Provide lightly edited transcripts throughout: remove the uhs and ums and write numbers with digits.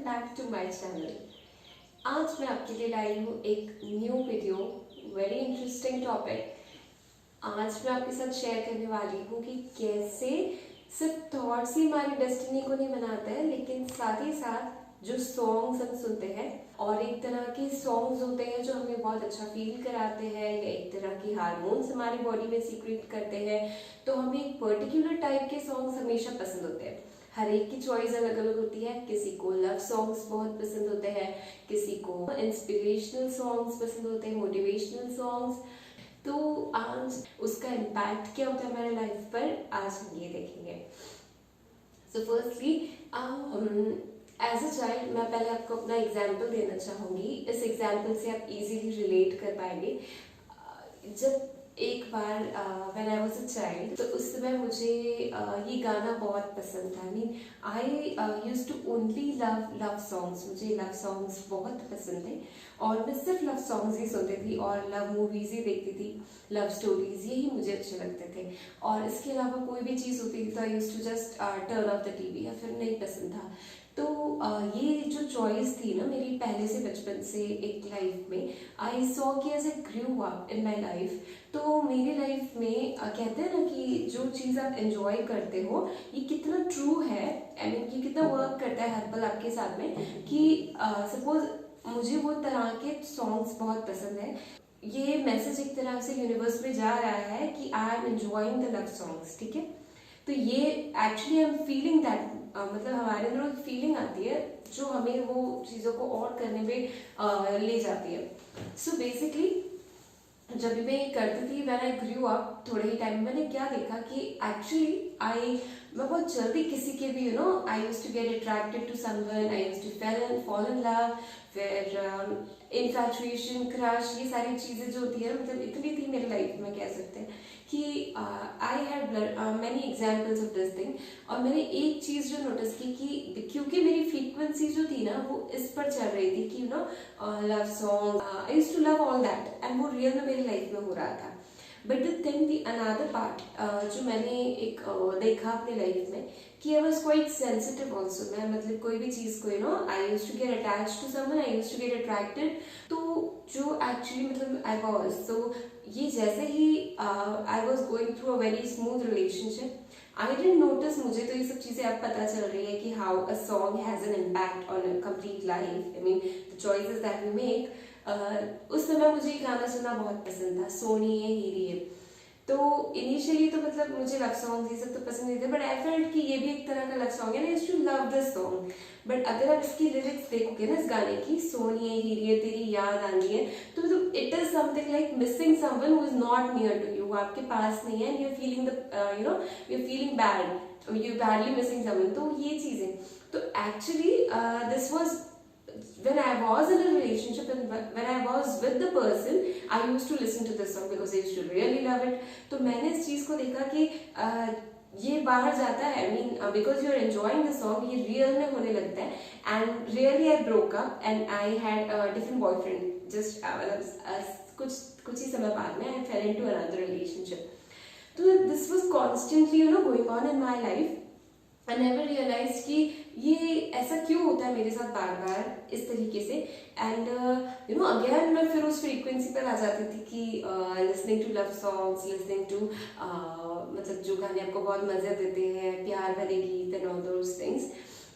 Back to my channel. आज मैं आपके लिए लाई हूँ एक new video, very interesting topic. आज मैं आपके साथ शेयर करने वाली हूँ कि कैसे सिर्फ थॉट्स ही हमारी डेस्टिनी को नहीं बनाते हैं, लेकिन साथ ही साथ जो सॉन्ग्स हम सुनते हैं, और एक तरह के सॉन्ग्स होते हैं जो हमें बहुत अच्छा फील कराते हैं या एक तरह की हार्मोन्स हमारी बॉडी में सीक्रेट करते हैं। तो हमें एक पर्टिकुलर टाइप के सॉन्ग्स हमेशा पसंद होते हैं। हर एक की चॉइस अलग अलग होती है। किसी को लव सॉन्ग्स बहुत पसंद होते हैं, किसी को इंस्पिरेशनल सॉन्ग्स पसंद होते हैं, मोटिवेशनल सॉन्ग्स। तो आज उसका इम्पैक्ट क्या होता है हमारे लाइफ पर, आज हम ये देखेंगे। So firstly as a child, मैं पहले आपको अपना एग्जाम्पल देना चाहूँगी। इस एग्जाम्पल से आप इजीली रिलेट कर पाएंगे। जब एक बार when I was a child, तो उस समय मुझे ये गाना बहुत पसंद था। I used to only love songs. मुझे लव सॉन्ग्स बहुत पसंद थे और मैं सिर्फ लव सॉन्ग्स ही सुनती थी और लव मूवीज ही देखती थी। लव स्टोरीज यही मुझे अच्छे लगते थे, और इसके अलावा कोई भी चीज़ होती थी तो I used to just turn off the TV, या फिर नहीं पसंद था। तो ये जो चॉइस थी ना मेरी पहले से, बचपन से एक लाइफ में, आई सॉ कि as a grew up in my life, तो मेरी लाइफ में कहते हैं ना कि जो चीज़ आप एंजॉय करते हो ये कितना ट्रू है, आई मीन ये कितना वर्क करता है हर पल आपके साथ में। कि सपोज मुझे वो तरह के सॉन्ग्स बहुत पसंद है। ये मैसेज एक तरह से यूनिवर्स में जा रहा है कि I am enjoying the love songs, ठीक है। तो ये actually I am feeling that, मतलब हमारे अंदर एक फीलिंग आती है जो हमें वो चीज़ों को और करने में ले जाती है। सो बेसिकली जब भी मैं करती थी, व्हेन आई ग्रू अप, थोड़े ही टाइम मैंने क्या देखा कि एक्चुअली मैं बहुत जल्दी किसी के भी I used to get attracted to someone, I used to fall in love, फिर इन्फैचुएशन, क्रश, ये सारी चीज़ें जो होती है मतलब इतनी थी मेरी लाइफ में, कह सकते हैं कि I had many examples of this thing. और मैंने एक चीज़ जो नोटिस की कि क्योंकि मेरी फ्रीक्वेंसी जो थी ना वो इस पर चल रही थी कि love song, I used to love all that, and वो रियल में मेरी लाइफ में हो रहा था। But the thing, the another part जो मैंने एक देखा अपनी लाइफ में, कि I was quite sensitive also. मैं मतलब कोई भी चीज़ को I used to get attach to someone, I used to get attracted. तो जो एक्चुअली मतलब आई वॉज, तो ये जैसे ही I was going through a very smooth relationship, I didn't notice, मुझे तो ये सब चीज़ें अब पता चल रही है कि how a song has an impact on a complete life, I mean the choices that we make. उस समय मुझे ये गाना सुनना बहुत पसंद था, सोनिए हीरिए। तो इनिशियली तो मतलब मुझे लव सॉन्ग ये सब तो पसंद नहीं थे, बट आई फेल्ट कि ये भी एक तरह का लव सॉन्ग है, I used to love this song. But अगर आप इसकी लिरिक्स देखोगे ना इस गाने की, सोनिए हीरिए तेरी याद आनी है, तो मतलब it is something like missing someone who is not near to you, वो आपके पास नहीं है, and you are feeling the you are feeling bad, you badly missing someone. तो ये चीजें, तो actually this was when I was in a relationship and when I was with the person, I used to listen to this song because I used to really love it. तो मैंने इस चीज़ को देखा कि ये बाहर जाता है, I mean because you are enjoying the song, ये रियल में होने लगता है। And really I broke up and I had a different boyfriend just कुछ ही समय बाद में I fell into another relationship. तो this was constantly going on in my life. I never realized कि ये ऐसा क्यों होता है मेरे साथ बार बार इस तरीके से। एंड अगेन मैं फिर उस फ्रीक्वेंसी पर आ जाती थी कि listening to love songs, listening to मतलब जो गाने आपको बहुत मज़े देते हैं, प्यार भरे गीत and all those things.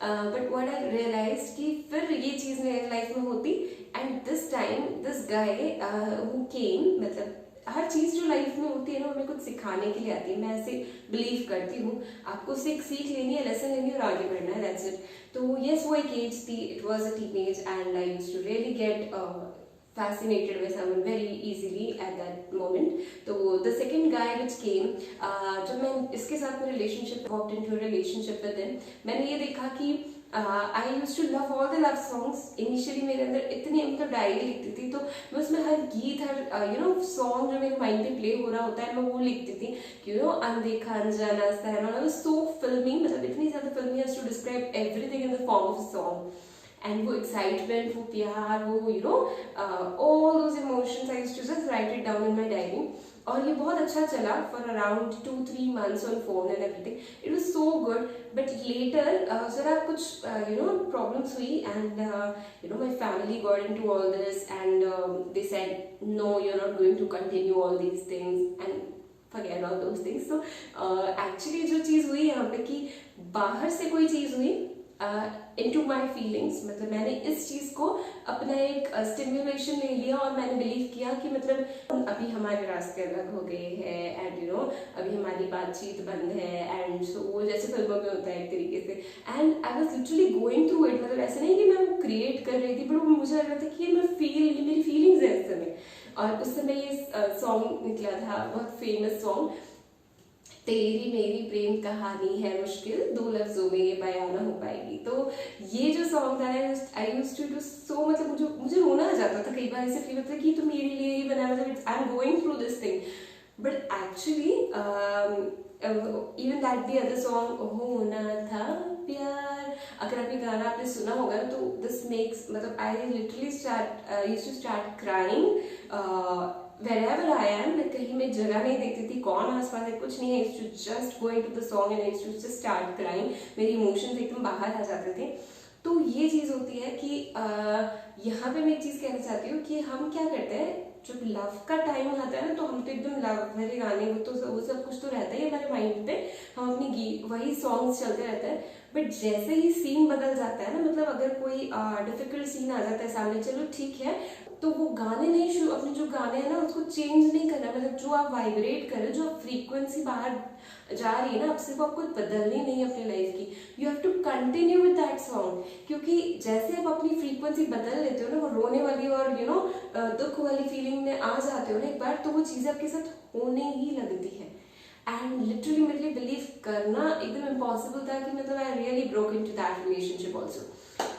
But what I realise कि फिर ये चीज़ मेरी लाइफ में होती, and this time this guy who came, मतलब हर चीज़ जो लाइफ में होती है ना हमें कुछ सिखाने के लिए आती है, मैं ऐसे बिलीव करती हूँ। आपको उससे एक सीख लेनी है, लेसन लेनी है और आगे बढ़ना है, दैट्स इट। तो यस, वो एक एज थी, it was a teenage, and I used to really get fascinated with someone very easily at that moment. तो the second guy which came, जब मैं इसके साथ में relationship walked into a relationship with him, मैंने ये देखा कि I used to love all the love songs. Initially मेरे अंदर इतनी मतलब डायरी लिखती थी, तो मैं उसमें हर गीत, हर सॉन्ग जो मेरे माइंड पे प्ले हो रहा होता है मैं वो लिखती थी कि अनदेखा अनजाना सहना, I was so filmy, मतलब इतनी ज़्यादा filmy as to describe everything in the form of a song. And वो excitement, वो प्यार, वो all those emotions, I used to just write it down in my diary. और ये बहुत अच्छा चला for around 2-3 months on phone and everything, it was so good. But later जरा कुछ प्रॉब्लम्स हुई and my family got into all this and they said no, you are not going to continue all these things and forget all those things। So actually जो चीज़ हुई यहाँ पे कि बाहर से कोई चीज़ हुई into my feelings, मतलब मैंने इस चीज़ को अपना एक स्टिम्युलेशन ले लिया और मैंने बिलीव किया कि मतलब अभी हमारे रास्ते अलग हो गए हैं एंड अभी हमारी बातचीत बंद है एंड सो वो जैसे फिल्मों में होता है एक तरीके से। And I was literally going through it, मतलब ऐसे नहीं कि मैं वो क्रिएट कर रही थी, बट मुझे लग रहा था कि ये मेरी फीलिंग्स है इस समय। और उस समय ये सॉन्ग निकला था, बहुत फेमस सॉन्ग, तेरी मेरी प्रेम कहानी है मुश्किल, 2 लफ्जों में ये बयां ना हो पाएगी। तो ये जो सॉन्ग था I used to do so, मतलब मुझे रोना आ जाता था कई बार, ऐसे फील होता था कि तो मेरे लिए ही बनाया, मतलब I am going through this thing. But actually even that the other song होना था प्यार, अगर अभी गाना आपने सुना होगा तो दिस मेक्स, मतलब I literally used to start crying wherever I am, मैं कहीं मैं जगह नहीं देखती थी, कौन आसपास है कुछ नहीं है, I used to just go into the song and I used to just start crying, मेरी इमोशंस एकदम बाहर आ जाते थे। तो ये चीज़ होती है कि यहाँ पे मैं एक चीज़ कहना चाहती हूँ कि हम क्या करते हैं जब लव का टाइम आता है ना, तो हम तो एकदम लव भरे गाने, वो सब कुछ तो रहता ही हमारे माइंड पे, हम अपनी वही सॉन्ग्स चलते रहते हैं। बट जैसे ही सीन बदल जाता है ना, मतलब अगर कोई डिफिकल्ट सीन आ जाता है सामने, चलो ठीक है, तो वो गाने नहीं शुरू, अपने जो गाने हैं ना उसको चेंज नहीं करना, मतलब जो आप वाइब्रेट कर रहे हो, जो आप फ्रीक्वेंसी बाहर जा रही है ना, अब सिर्फ आपको बदलनी नहीं है अपनी लाइफ की, you have to continue with that song. क्योंकि जैसे आप अपनी फ्रीक्वेंसी बदल लेते हो ना, वो रोने वाली और दुख वाली फीलिंग में आ जाते हो ना एक बार, तो वो चीज़ें आपके साथ होने ही लगती है। एंड लिटरली मेरे लिए बिलीव करना एकदम इम्पॉसिबल था कि मतलब I really broke into that relationship also.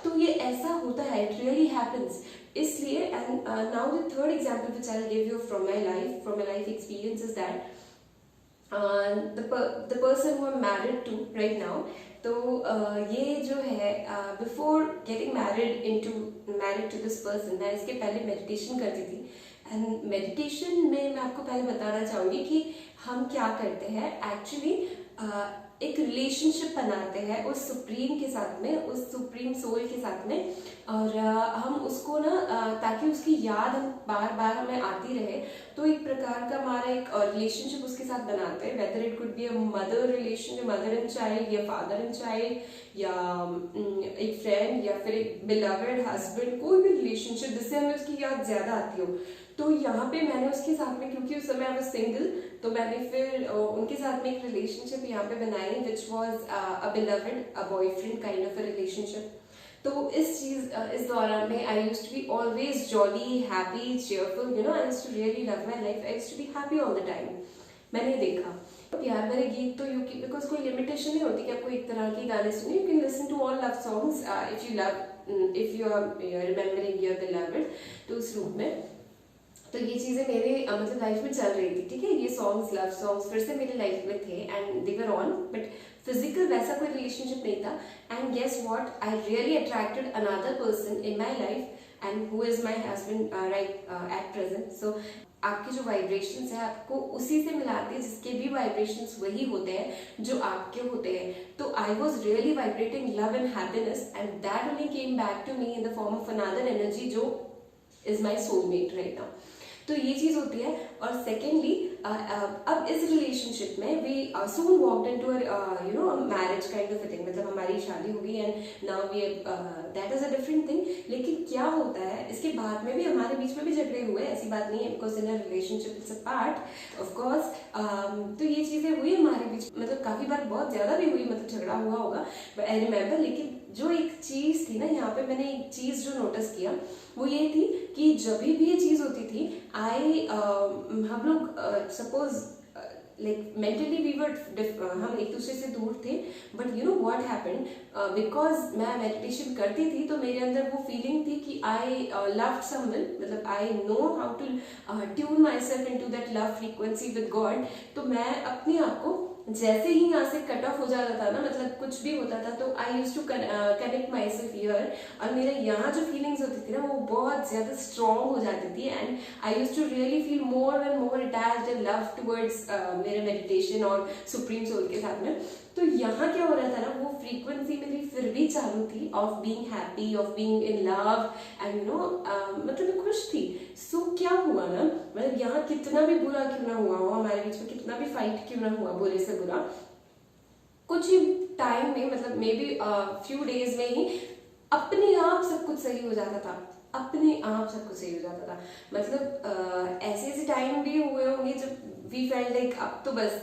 तो ये ऐसा होता है, इट रियली हैपन्स। इसलिए and now the third example which I give you from my life experience is that the person who I'm married to right now, तो ये जो है before getting married to this person, मैं इसके पहले meditation करती थी। एंड मेडिटेशन में मैं आपको पहले बताना चाहूँगी कि हम क्या करते हैं एक्चुअली, एक रिलेशनशिप बनाते हैं उस सुप्रीम के साथ में, उस सुप्रीम सोल के साथ में, और हम उसको ना ताकि उसकी याद हम बार बार हमें आती रहे, तो एक प्रकार का हमारा एक रिलेशनशिप उसके साथ बनाते हैं। Whether it could be a mother relation, mother and child, या फादर एंड चाइल्ड, या एक फ्रेंड, या फिर एक बिलवेड हस्बैंड, कोई भी रिलेशनशिप जिससे हमें उसकी याद ज्यादा आती हो। तो यहाँ पे मैंने उसके साथ में, क्योंकि उस समय आई वाज सिंगल, तो मैंने फिर उनके साथ में एक रिलेशनशिप यहाँ पे बनाई which was a beloved, a boyfriend kind of a relationship. तो इस दौरान में I used to be always jolly, happy, cheerful, I used to really love my life, I used to be happy all the time. मैंने देखा प्यार भरे गीत तो बिकॉज कोई लिमिटेशन नहीं होती कि आपको एक तरह के गाने सुने, you can listen to all love songs if you are remembering your beloved, तो उस रूप में। तो ये चीज़ें मेरे मतलब लाइफ में चल रही थी, ठीक है, ये सॉन्ग्स, लव सॉन्ग्स फिर से मेरे लाइफ में थे and they were on, but physical वैसा कोई रिलेशनशिप नहीं था। And guess what, I really attracted another person in my life and who is my husband right at present. So आपकी जो वाइब्रेशंस है आपको उसी से मिलाते हैं जिसके भी वाइब्रेशंस वही होते हैं जो आपके होते हैं। तो I was really vibrating love and happiness and that only came back to me in the form of another energy जो is my soulmate right now. तो ये चीज़ होती है। और सेकेंडली अब इस रिलेशनशिप में we soon walked into marriage kind of a thing, मतलब हमारी शादी हो गई and now we that is a different thing. लेकिन क्या होता है इसके बाद में भी हमारे बीच में भी झगड़े हुए, ऐसी बात नहीं है, because in a relationship it's a part of course. तो ये चीज़ें हुई हमारे बीच, मतलब काफ़ी बार, बहुत ज़्यादा भी हुई, मतलब झगड़ा हुआ होगा बट आई रिमेम्बर। लेकिन जो एक चीज़ थी ना यहाँ पे, मैंने एक चीज़ जो नोटिस किया वो ये थी कि जब भी ये चीज़ होती थी हम लोग suppose like mentally we were, हम एक दूसरे से दूर थे, but you know what happened, because मैं मेडिटेशन करती थी तो मेरे अंदर वो फीलिंग थी कि आई लव समवन, मतलब I know how to tune myself into that love frequency with God. तो मैं अपने आप को जैसे ही यहाँ से कट ऑफ हो जाता था ना, मतलब कुछ भी होता था, तो I use to connect myself here, और मेरा यहाँ जो फीलिंग्स होती थी ना वो बहुत ज्यादा स्ट्रॉन्ग हो जाती थी, and I use to really feel more and more attached and love towards मेरे मेडिटेशन और सुप्रीम सोल के साथ में। तो यहाँ क्या हो रहा था ना, वो फ्रीक्वेंसी मेरी फिर भी चालू थी of being happy, of being in love, and you know मतलब मैं खुश थी। सो क्या हुआ ना, मतलब यहाँ कितना भी बुरा क्यों ना हुआ हो, हमारे बीच में कितना भी फाइट क्यों ना हुआ, बुरे से बुरा, कुछ ही टाइम में, मतलब मे बी फ्यू डेज में ही अपने आप सब कुछ सही हो जाता था, अपने आप सब कुछ सही हो जाता था। मतलब ऐसे ऐसे टाइम भी हुए होंगे जब वी फेल्ट लाइक अब तो बस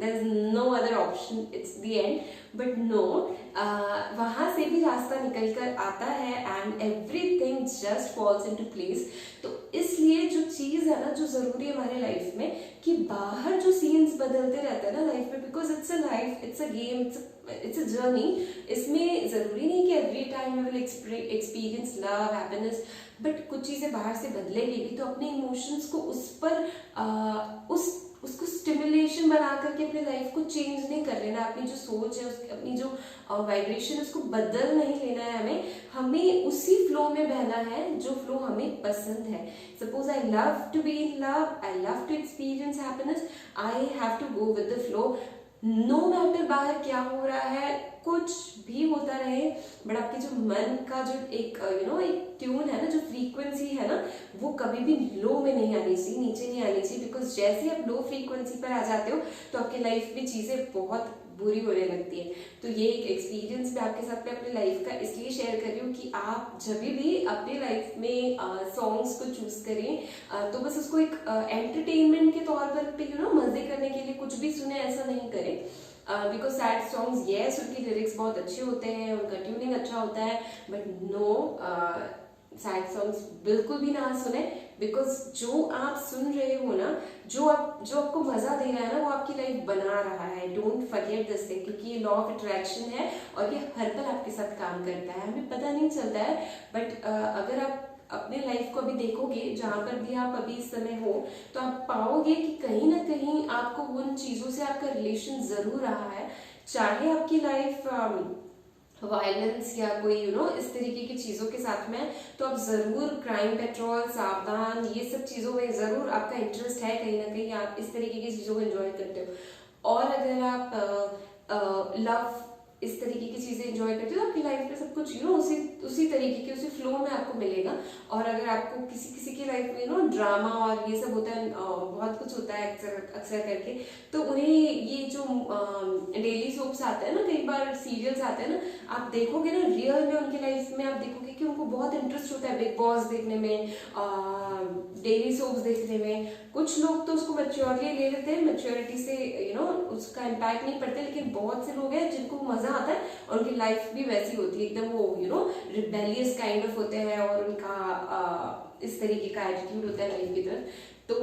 there is no other option, it's the end, but no, वहां से भी रास्ता निकल कर आता है and everything just falls into place। तो इसलिए जो चीज है ना, जो जरूरी है हमारे लाइफ में, कि बाहर जो सीन्स बदलते रहते हैं ना लाइफ में, because it's a life, it's a game, it's a journey. इसमें जरूरी नहीं कि every time we will experience love, happiness, but कुछ चीजें बाहर से बदलेगी भी, तो अपने इमोशंस को उस पर उसको स्टिमुलेशन बना करके अपने लाइफ को चेंज नहीं कर लेना, अपनी जो सोच है, अपनी जो वाइब्रेशन उसको बदल नहीं लेना है, हमें उसी फ्लो में बहना है जो फ्लो हमें पसंद है। Suppose I love to be in love, I love to experience happiness, I have to go with the flow, no matter बाहर क्या हो रहा है, कुछ भी होता रहे, बट आपके जो मन का जो एक एक ट्यून है ना, जो फ्रीक्वेंसी है ना, वो कभी भी लो में नहीं आनी चाहिए, नीचे नहीं आनी चाहिए, बिकॉज जैसे आप लो फ्रीक्वेंसी पर आ जाते हो तो आपके लाइफ में चीजें बहुत बुरी होने लगती है। तो ये एक एक्सपीरियंस मैं आपके साथ में अपने लाइफ का इसलिए शेयर कर रही हूँ कि आप जब भी अपने लाइफ में सॉन्ग्स को चूज करें तो बस उसको एक एंटरटेनमेंट के तौर पर मजे करने के लिए कुछ भी सुने, ऐसा नहीं करें। बिकॉज सैड सॉन्ग्स, यस उनकी लिरिक्स बहुत अच्छे होते हैं, उनका ट्यूनिंग अच्छा होता है, बट नो, सैड सॉन्ग्स बिल्कुल भी ना सुने, बिकॉज जो आप सुन रहे हो ना, जो आपको मजा दे रहा है ना, वो आपकी लाइफ बना रहा है। डोंट फॉरगेट दिस थिंग, क्योंकि ये लॉ ऑफ अट्रैक्शन है और ये हर पल आपके साथ काम करता है, हमें पता नहीं चलता है, बट अगर आप अपने लाइफ को अभी देखोगे, जहां पर भी आप अभी इस समय हो, तो आप पाओगे कि कहीं ना कहीं आपको उन चीजों से आपका रिलेशन जरूर रहा है, चाहे आपकी लाइफ वायलेंस या कोई इस तरीके की चीजों के साथ में, तो आप जरूर क्राइम पेट्रोल, सावधान, ये सब चीजों में जरूर आपका इंटरेस्ट है, कहीं ना कहीं आप इस तरीके की चीजों को एंजॉय करते हो। और अगर आप लव, इस तरीके की चीजें एंजॉय करते हो, तो आपकी लाइफ में सब कुछ उसी तरीके के, उसी फ्लो में आपको मिलेगा। और अगर आपको किसी की लाइफ में ड्रामा और ये सब होता है, बहुत कुछ होता है अक्सर करके, तो उन्हें ये जो डेली सोप्स आते हैं ना, कई बार सीरियल्स आते हैं ना, आप देखोगे ना रियल में उनकी लाइफ में, आप देखोगे कि उनको बहुत इंटरेस्ट होता है बिग बॉस देखने में, डेली सोप्स देखने में। कुछ लोग तो उसको मैच्योरली ले लेते हैं, मैच्योरिटी से उसका इम्पैक्ट नहीं पड़ता, लेकिन बहुत से लोग हैं जिनको मजा आता है और उनकी लाइफ भी वैसी होती है, एकदम वो रिबेलियस काइंड ऑफ होते हैं, और उनका इस तरीके का एटीट्यूड होता है लाइफ की तरफ। तो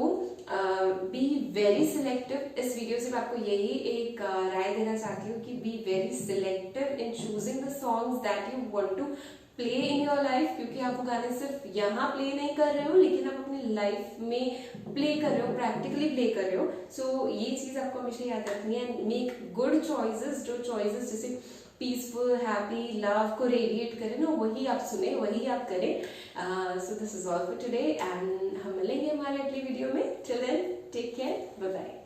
बी वेरी सिलेक्टिव। इस वीडियो से मैं आपको यही एक राय देना चाहती हूँ कि be very selective in choosing the songs that you want to play in your life, क्योंकि आप वो गाने सिर्फ यहाँ प्ले नहीं कर रहे हो, लेकिन आप अपनी लाइफ में प्ले कर रहे हो, प्रैक्टिकली प्ले कर रहे हो। सो ये चीज आपको हमेशा याद रखनी है, एंड मेक गुड चॉइसेस, जो चॉइसेस जैसे पीसफुल, हैप्पी, लव को रेडिएट करें ना, वही आप सुने, वही आप करें। So this is all for today, and हम मिलेंगे हमारे अगले वीडियो में। Till then take care, bye bye.